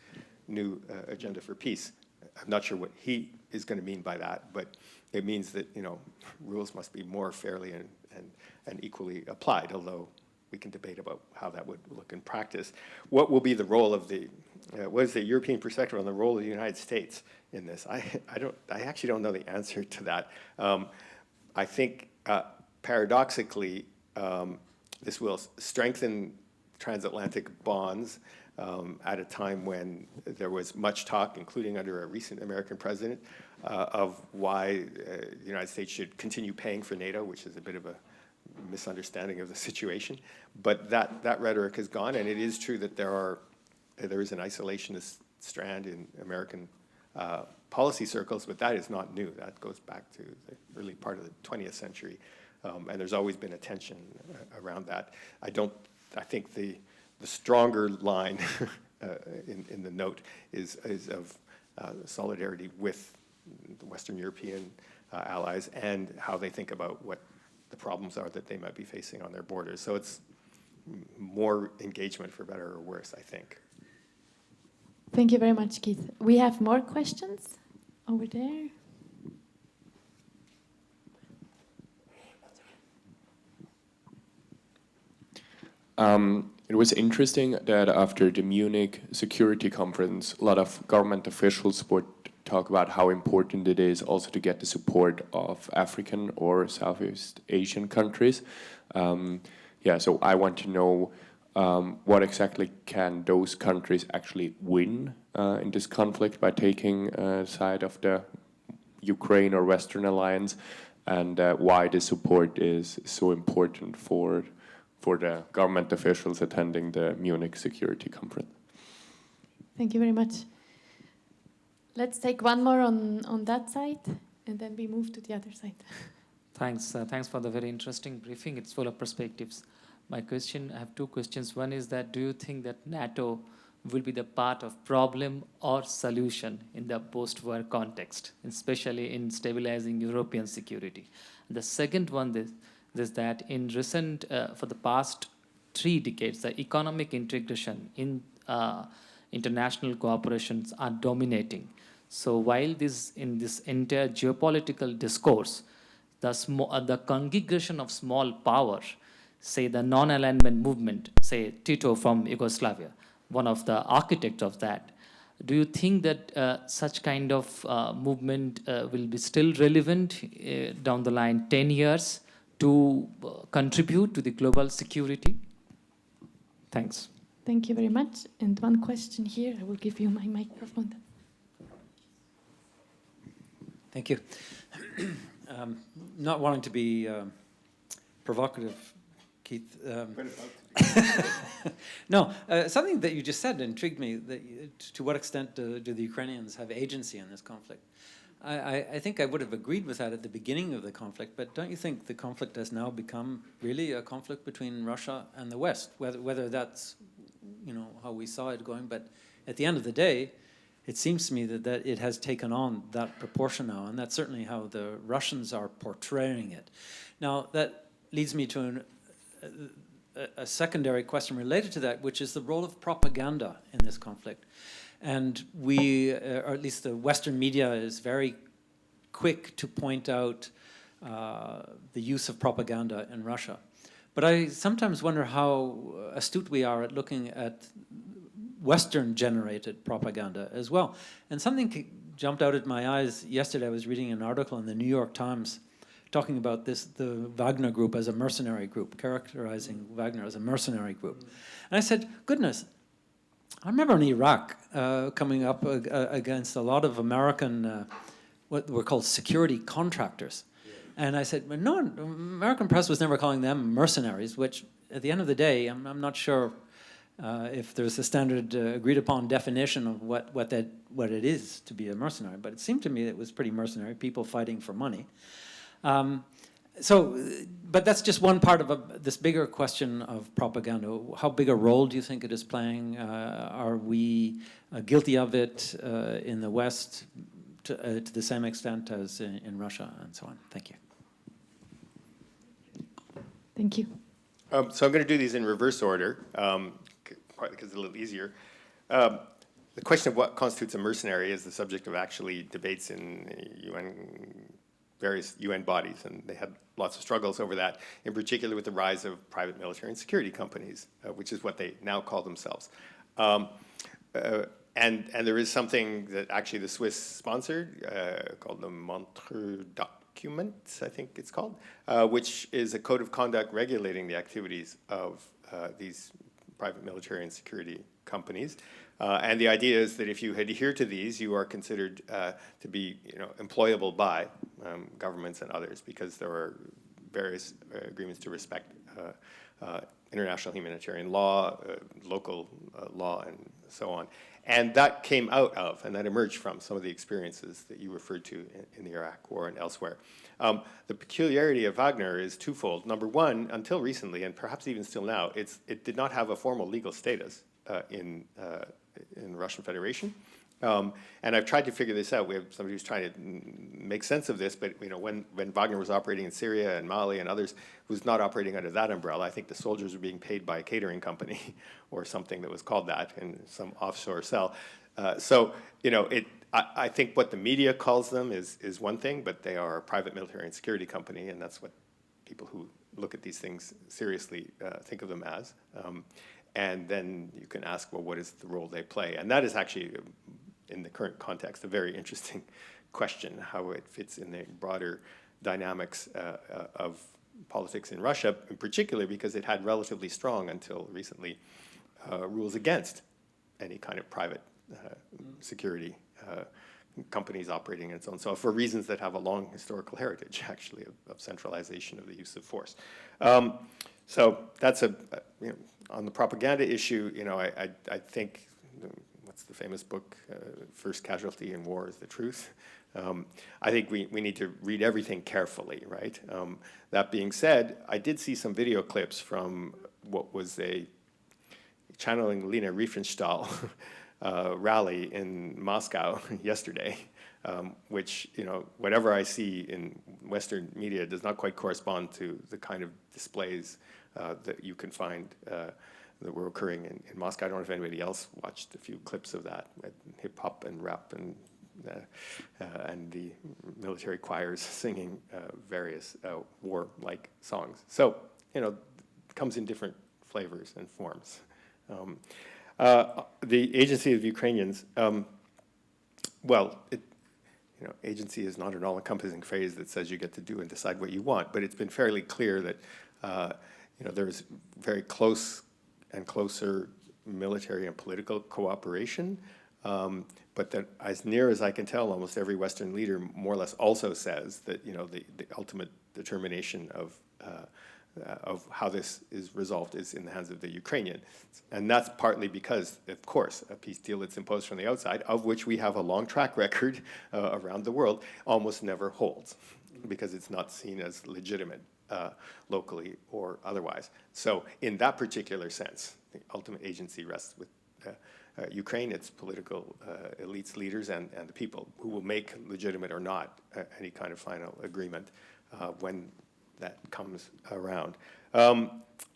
new agenda for peace. I'm not sure what he is going to mean by that, but it means that, you know, rules must be more fairly and equally applied, although we can debate about how that would look in practice. What will be the role of what is the European perspective on the role of the United States in this? I actually don't know the answer to that. I think paradoxically, this will strengthen transatlantic bonds at a time when there was much talk, including under a recent American president, of why the United States should continue paying for NATO, which is a bit of a misunderstanding of the situation. But that rhetoric has gone, and it is true that there is an isolationist strand in American policy circles, but that is not new. That goes back to the early part of the 20th century, and there's always been a tension around that. I think the stronger line in the note is of solidarity with the Western European allies and how they think about what the problems are that they might be facing on their borders. So it's more engagement, for better or worse, I think. Thank you very much, Keith. We have more questions over there. It was interesting that after the Munich Security Conference, a lot of government officials would talk about how important it is also to get the support of African or Southeast Asian countries. So I want to know what exactly can those countries actually win in this conflict by taking side of the Ukraine or Western alliance, and why the support is so important for the government officials attending the Munich Security Conference. Thank you very much. Let's take one more on that side, and then we move to the other side. Thanks. Thanks for the very interesting briefing. It's full of perspectives. I have two questions. One is that, do you think that NATO will be the part of problem or solution in the post-war context, especially in stabilizing European security? And the second one is that in recent, for the past 3 decades, the economic integration in international cooperations are dominating. So while in this entire geopolitical discourse, the congregation of small power, say the non-alignment movement, say Tito from Yugoslavia, one of the architects of that. Do you think that such kind of movement will be still relevant down the line 10 years to contribute to the global security? Thanks. Thank you very much. And one question here. I will give you my microphone. Thank you. Not wanting to be provocative, Keith. No, something that you just said intrigued me. To what extent do the Ukrainians have agency in this conflict? I think I would have agreed with that at the beginning of the conflict, but don't you think the conflict has now become really a conflict between Russia and the West? Whether that's, how we saw it going, but at the end of the day, it seems to me that it has taken on that proportion now, and that's certainly how the Russians are portraying it. Now, that leads me to a secondary question related to that, which is the role of propaganda in this conflict. And we, or at least the Western media, is very quick to point out the use of propaganda in Russia. But I sometimes wonder how astute we are at looking at Western-generated propaganda as well. And something jumped out at my eyes yesterday. I was reading an article in the New York Times talking about the Wagner group as a mercenary group, characterizing Wagner as a mercenary group. And I said, goodness, I remember in Iraq coming up against a lot of American, what were called security contractors. And I said, well, no, American press was never calling them mercenaries, which at the end of the day, I'm not sure if there's a standard agreed upon definition of what it is to be a mercenary, but it seemed to me it was pretty mercenary, people fighting for money. But that's just one part of this bigger question of propaganda. How big a role do you think it is playing? Are we guilty of it in the West to the same extent as in Russia and so on? Thank you. Thank you. So I'm going to do these in reverse order, partly because it's a little easier. The question of what constitutes a mercenary is the subject of actually debates in various UN bodies, and they had lots of struggles over that, in particular with the rise of private military and security companies, which is what they now call themselves. And there is something that actually the Swiss sponsored called the Montreux Document, I think it's called, which is a code of conduct regulating the activities of these private military and security companies. And the idea is that if you adhere to these, you are considered to be employable by governments and others, because there are various agreements to respect international humanitarian law, local law, and so on. And that came out of, and that emerged from, some of the experiences that you referred to in the Iraq War and elsewhere. The peculiarity of Wagner is twofold. Number one, until recently, and perhaps even still now, it did not have a formal legal status in the Russian Federation. And I've tried to figure this out. We have somebody who's trying to make sense of this, but when Wagner was operating in Syria and Mali and others, was not operating under that umbrella. I think the soldiers were being paid by a catering company or something that was called that in some offshore cell. I think what the media calls them is one thing, but they are a private military and security company, and that's what people who look at these things seriously think of them as. And then you can ask, well, what is the role they play? And that is actually, in the current context, a very interesting question, how it fits in the broader dynamics of politics in Russia, in particular because it had relatively strong, until recently, rules against any kind of private security companies operating in its own. So for reasons that have a long historical heritage, actually, of centralization of the use of force. So that's on the propaganda issue, I think, what's the famous book, First Casualty in War is the Truth. I think we need to read everything carefully, right? That being said, I did see some video clips from what was a channeling Lena Riefenstahl rally in Moscow yesterday, which, whatever I see in Western media does not quite correspond to the kind of displays that you can find that were occurring in Moscow. I don't know if anybody else watched a few clips of that, hip hop and rap and the military choirs singing various war-like songs. So, it comes in different flavors and forms. The agency of Ukrainians, well, agency is not an all-encompassing phrase that says you get to do and decide what you want, but it's been fairly clear that, there's very close and closer military and political cooperation, but that as near as I can tell, almost every Western leader more or less also says that, the ultimate determination of how this is resolved is in the hands of the Ukrainians. And that's partly because, of course, a peace deal that's imposed from the outside, of which we have a long track record around the world, almost never holds because it's not seen as legitimate locally or otherwise. So in that particular sense, the ultimate agency rests with Ukraine, its political elites, leaders, and the people who will make legitimate or not any kind of final agreement when that comes around.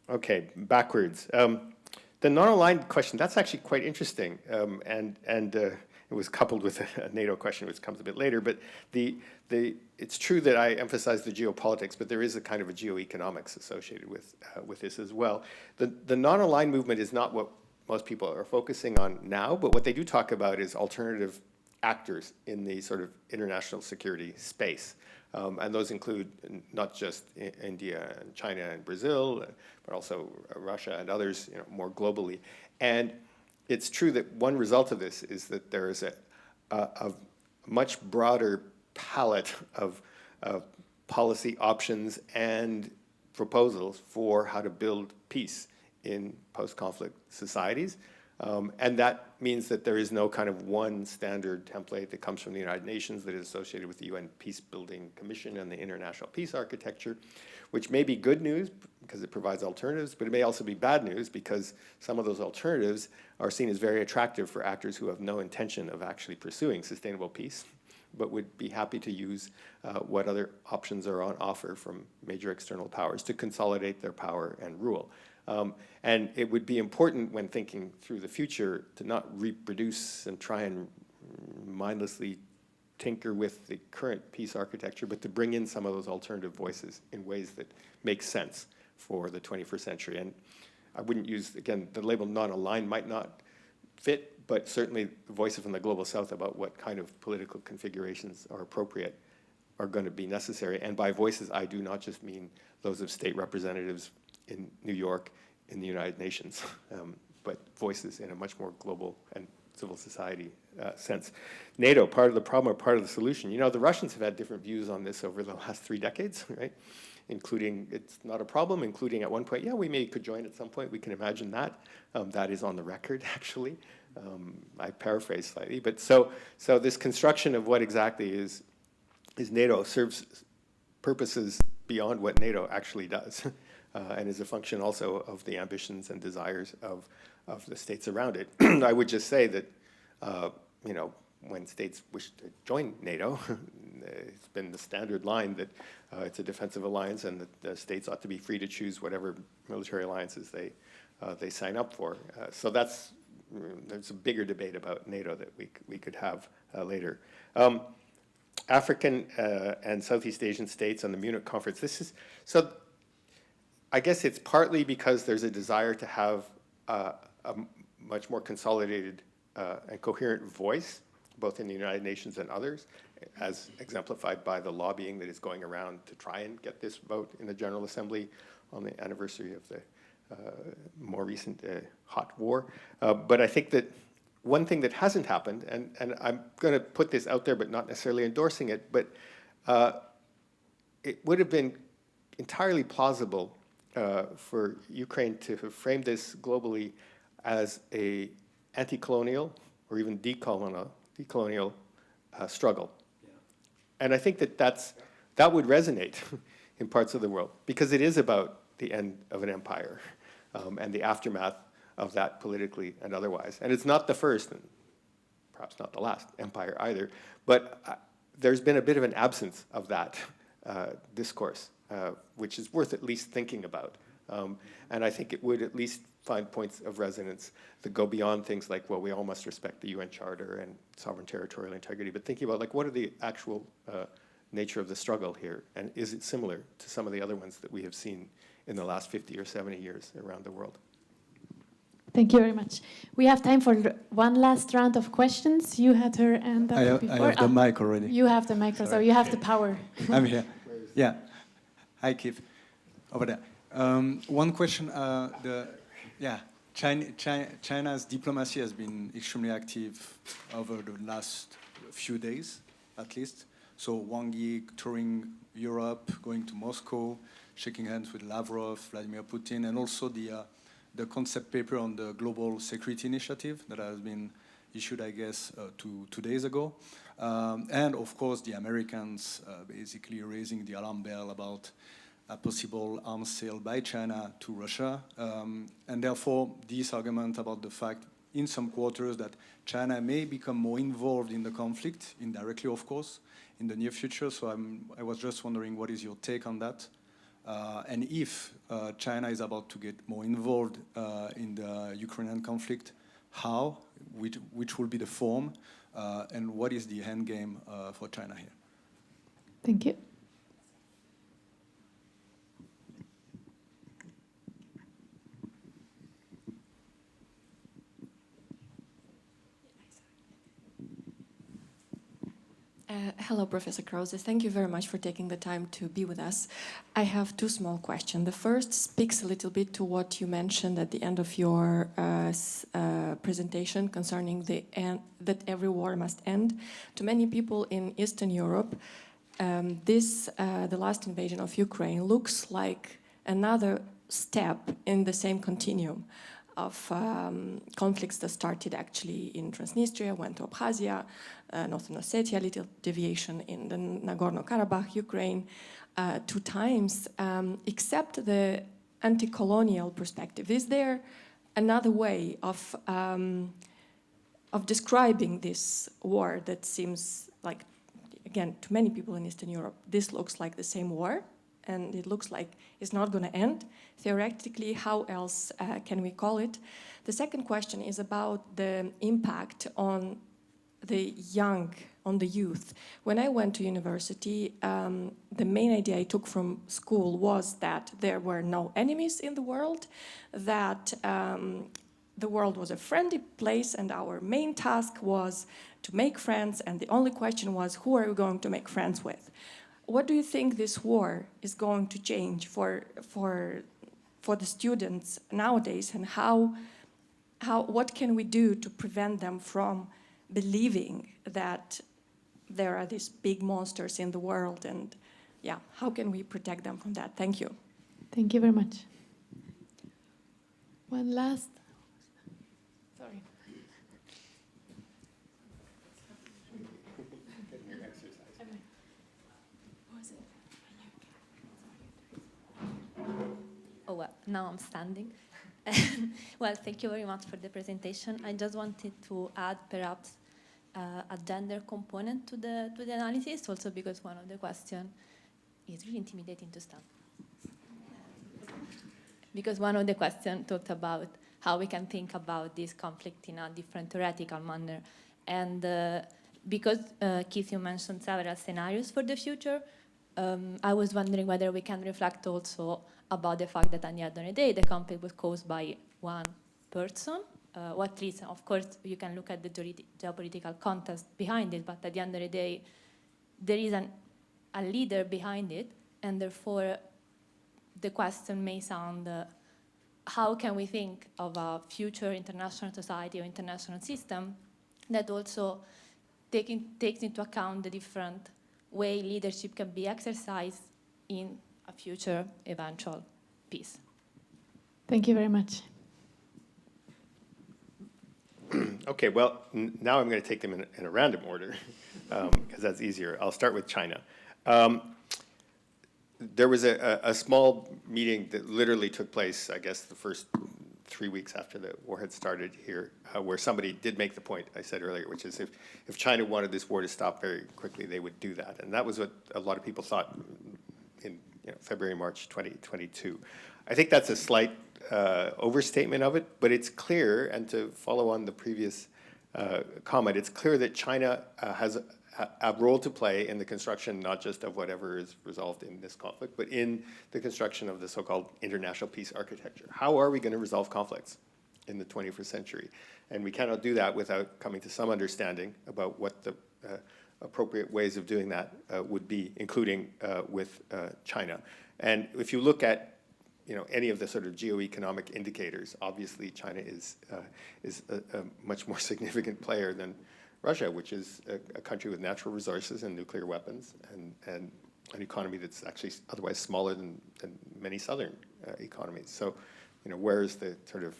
Okay, backwards. The non-aligned question, that's actually quite interesting, and it was coupled with a NATO question, which comes a bit later, but it's true that I emphasize the geopolitics, but there is a kind of a geoeconomics associated with this as well. The non-aligned movement is not what most people are focusing on now, but what they do talk about is alternative actors in the sort of international security space. And those include not just India and China and Brazil, but also Russia and others, more globally. And it's true that one result of this is that there is a much broader palette of policy options and proposals for how to build peace in post-conflict societies. And that means that there is no kind of one standard template that comes from the United Nations that is associated with the UN Peacebuilding Commission and the international peace architecture, which may be good news because it provides alternatives, but it may also be bad news because some of those alternatives are seen as very attractive for actors who have no intention of actually pursuing sustainable peace, but would be happy to use what other options are on offer from major external powers to consolidate their power and rule. And it would be important when thinking through the future to not reproduce and try and mindlessly tinker with the current peace architecture, but to bring in some of those alternative voices in ways that make sense for the 21st century. And I wouldn't use, again, the label non-aligned might not fit, but certainly the voices from the Global South about what kind of political configurations are appropriate are going to be necessary. And by voices, I do not just mean those of state representatives in New York, in the United Nations, but voices in a much more global and civil society sense. NATO, part of the problem or part of the solution. The Russians have had different views on this over the last 3 decades, right? Including, it's not a problem, including at one point, yeah, we could join at some point, we can imagine that. That is on the record, actually. I paraphrase slightly, but so this construction of what exactly is NATO serves purposes beyond what NATO actually does. And is a function also of the ambitions and desires of the states around it. I would just say that, when states wish to join NATO, it's been the standard line that it's a defensive alliance and that the states ought to be free to choose whatever military alliances they sign up for. So there's a bigger debate about NATO that we could have later. African and Southeast Asian states on the Munich conference. I guess it's partly because there's a desire to have a much more consolidated and coherent voice, both in the United Nations and others, as exemplified by the lobbying that is going around to try and get this vote in the General Assembly on the anniversary of the more recent hot war. But I think that one thing that hasn't happened, and I'm going to put this out there but not necessarily endorsing it, but it would have been entirely plausible for Ukraine to have framed this globally as a anti-colonial or even decolonial struggle. Yeah. And I think that would resonate in parts of the world because it is about the end of an empire and the aftermath of that politically and otherwise. And it's not the first and perhaps not the last empire either, but there's been a bit of an absence of that discourse. Which is worth at least thinking about. And I think it would at least find points of resonance that go beyond things like, well, we all must respect the UN Charter and sovereign territorial integrity, but thinking about, like, what are the actual nature of the struggle here? And is it similar to some of the other ones that we have seen in the last 50 or 70 years around the world? Thank you very much. We have time for one last round of questions. You had her hand up before. I have the mic already. You have the mic, so you have the power. I'm here. Yeah. Hi, Keith. Over there. One question. China's diplomacy has been extremely active over the last few days, at least. So Wang Yi touring Europe, going to Moscow, shaking hands with Lavrov, Vladimir Putin, and also the concept paper on the Global Security Initiative that has been issued, I guess, 2 days ago. And of course, the Americans basically raising the alarm bell about a possible arms sale by China to Russia. And therefore, this argument about the fact in some quarters that China may become more involved in the conflict, indirectly, of course, in the near future. So I was just wondering, what is your take on that? And if China is about to get more involved in the Ukrainian conflict, how, which will be the form, and what is the end game for China here? Thank you. Hello, Professor Krause. Thank you very much for taking the time to be with us. I have 2 small questions. The first speaks a little bit to what you mentioned at the end of your presentation concerning that every war must end. To many people in Eastern Europe, the last invasion of Ukraine looks like another step in the same continuum of conflicts that started actually in Transnistria, went to Abkhazia, Northern Ossetia, little deviation in the Nagorno-Karabakh, Ukraine, 2 times, except the anti-colonial perspective. Is there another way of describing this war that seems like, again, to many people in Eastern Europe, this looks like the same war, and it looks like it's not going to end? Theoretically, how else can we call it? The second question is about the impact on the young, on the youth. When I went to university, the main idea I took from school was that there were no enemies in the world, that the world was a friendly place, and our main task was to make friends, and the only question was, who are we going to make friends with? What do you think this war is going to change for the students nowadays, and what can we do to prevent them from believing that there are these big monsters in the world, and yeah, how can we protect them from that? Thank you. Thank you very much. One last. Sorry. Oh, well, now I'm standing. Well, thank you very much for the presentation. I just wanted to add perhaps a gender component to the analysis, also because one of the questions is really intimidating to stand. Because one of the questions talked about how we can think about this conflict in a different theoretical manner. And because, Keith, you mentioned several scenarios for the future, I was wondering whether we can reflect also about the fact that at the end of the day, the conflict was caused by one person. What reason? Of course, you can look at the geopolitical context behind it, but at the end of the day, there is a leader behind it, and therefore the question may sound, how can we think of a future international society or international system that also takes into account the different way leadership can be exercised in a future eventual peace? Thank you very much. Okay, well, now I'm going to take them in a random order, because that's easier. I'll start with China. There was a small meeting that literally took place, I guess, the first 3 weeks after the war had started here, where somebody did make the point I said earlier, which is if China wanted this war to stop very quickly, they would do that. And that was what a lot of people thought in February, March 2022. I think that's a slight overstatement of it, but it's clear, and to follow on the previous comment, it's clear that China has a role to play in the construction, not just of whatever is resolved in this conflict, but in the construction of the so-called international peace architecture. How are we going to resolve conflicts? in the 21st century. And we cannot do that without coming to some understanding about what the appropriate ways of doing that would be, including with China. And if you look at any of the sort of geoeconomic indicators, obviously China is a much more significant player than Russia, which is a country with natural resources and nuclear weapons, and an economy that's actually otherwise smaller than many southern economies. So, where is the sort of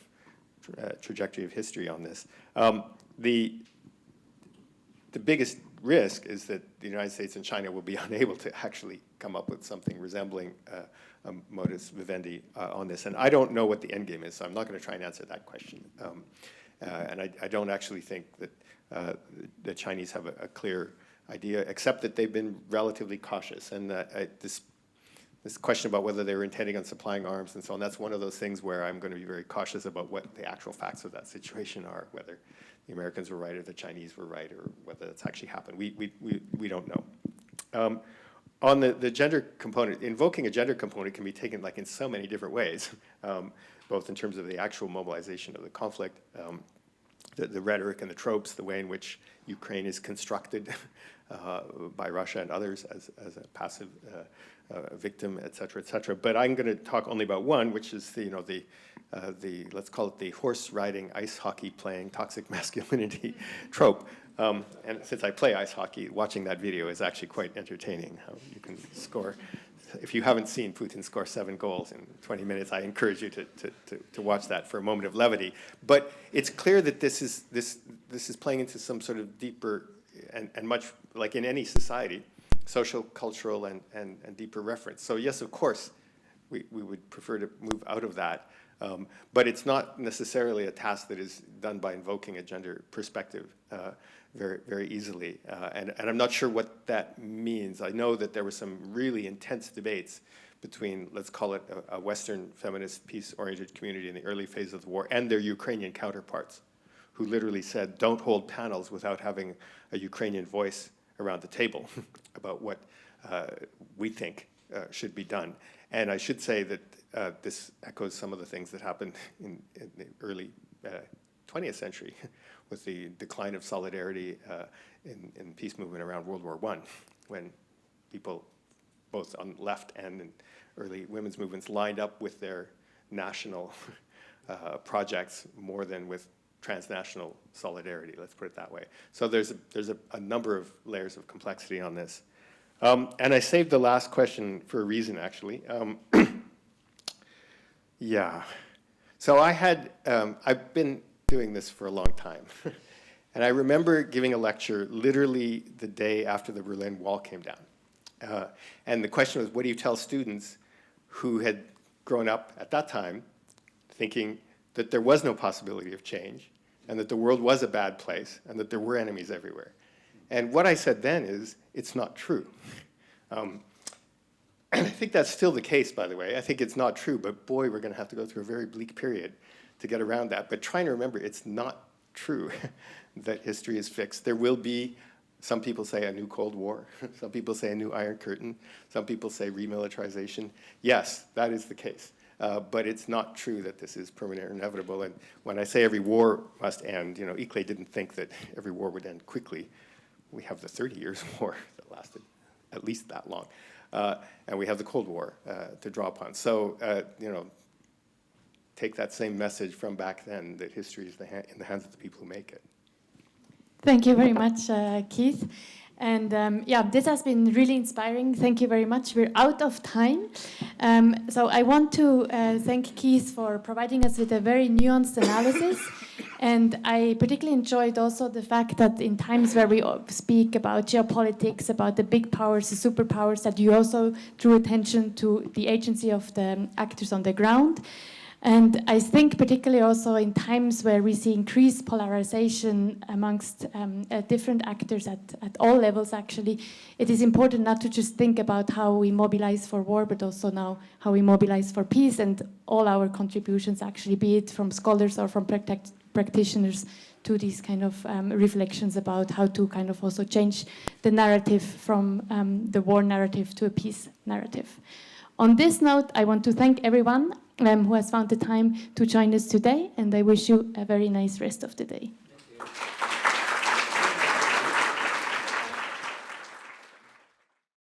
trajectory of history on this? The biggest risk is that the United States and China will be unable to actually come up with something resembling a modus vivendi on this. And I don't know what the end game is, so I'm not going to try and answer that question. And I don't actually think that the Chinese have a clear idea, except that they've been relatively cautious. And this question about whether they were intending on supplying arms and so on, that's one of those things where I'm going to be very cautious about what the actual facts of that situation are, whether the Americans were right or the Chinese were right, or whether that's actually happened. We don't know. On the gender component, invoking a gender component can be taken like in so many different ways, both in terms of the actual mobilization of the conflict, the rhetoric and the tropes, the way in which Ukraine is constructed by Russia and others as a passive victim, et cetera, But I'm going to talk only about one, which is the let's call it the horse riding, ice hockey playing, toxic masculinity trope. And since I play ice hockey, watching that video is actually quite entertaining. You can score. If you haven't seen Putin score 7 goals in 20 minutes, I encourage you to watch that for a moment of levity. But it's clear that this is playing into some sort of deeper and much like in any society, social, cultural, and deeper reference. So yes, of course, we would prefer to move out of that. But it's not necessarily a task that is done by invoking a gender perspective very, very easily. And I'm not sure what that means. I know that there were some really intense debates between, let's call it a Western feminist, peace-oriented community in the early phase of the war and their Ukrainian counterparts, who literally said, don't hold panels without having a Ukrainian voice around the table about what we think should be done. And I should say that this echoes some of the things that happened in the early 20th century with the decline of solidarity in the peace movement around World War I, when people, both on the left and in early women's movements, lined up with their national projects more than with transnational solidarity, let's put it that way. So there's a number of layers of complexity on this. And I saved the last question for a reason, actually. Yeah. So I've been doing this for a long time. And I remember giving a lecture literally the day after the Berlin Wall came down. And the question was, what do you tell students who had grown up at that time thinking that there was no possibility of change, and that the world was a bad place, and that there were enemies everywhere? And what I said then is, it's not true. And I think that's still the case, by the way. I think it's not true, but boy, we're going to have to go through a very bleak period to get around that. But trying to remember, it's not true that history is fixed. There will be, some people say, a new Cold War. Some people say a new Iron Curtain. Some people say remilitarization. Yes, that is the case. But it's not true that this is permanent or inevitable. And when I say every war must end, Ichle didn't think that every war would end quickly. We have the 30 Years' War that lasted at least that long. And we have the Cold War to draw upon. So, take that same message from back then, that history is in the hands of the people who make it. Thank you very much, Keith. And yeah, this has been really inspiring. Thank you very much. We're out of time. So I want to thank Keith for providing us with a very nuanced analysis. And I particularly enjoyed also the fact that in times where we speak about geopolitics, about the big powers, the superpowers, that you also drew attention to the agency of the actors on the ground. And I think particularly also in times where we see increased polarization amongst different actors at all levels, actually, it is important not to just think about how we mobilize for war, but also now how we mobilize for peace, and all our contributions actually, be it from scholars or from practitioners, to these kind of reflections about how to kind of also change the narrative from the war narrative to a peace narrative. On this note, I want to thank everyone who has found the time to join us today, and I wish you a very nice rest of the day.